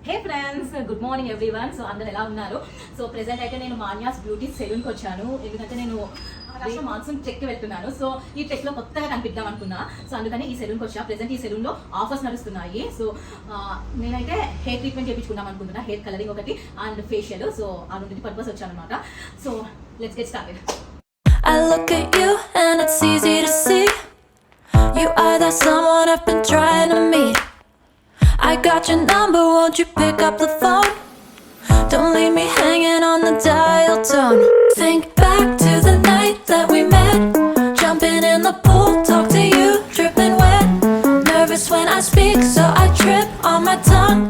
హే friends, good morning everyone. So అందరు ఎలా ఉన్నారు? సో ప్రెసెంట్ అయితే నేను మాన్యాస్ బ్యూటీ సెలూన్కి వచ్చాను. ఎందుకంటే నేను మాన్సూన్ ట్రెక్కి వెళ్తున్నాను. సో ఈ ట్రెక్లో కొత్తగా కనిపిద్దాం అనుకున్నా. సో అందుకని ఈ సెలూన్కి వచ్చా. ప్రెసెంట్ ఈ సెలూన్లో ఆఫర్స్ నడుస్తున్నాయి. సో నేనైతే హెయిర్ ట్రీట్మెంట్ చేయించుకుందాం అనుకుంటున్నా. హెయిర్ కలరింగ్ ఒకటి అండ్ ఫేషియల్. సో ఆ రెండు పర్పస్ వచ్చాను అనమాట. So let's get started. I look at you and it's easy to see you are that someone I've been trying to meet. I got your number, won't you pick up the phone? Don't leave me hanging on the dial tone. Think back to the night that we met, jumping in the pool, talk to you, dripping wet. Nervous when I speak, so I trip on my tongue.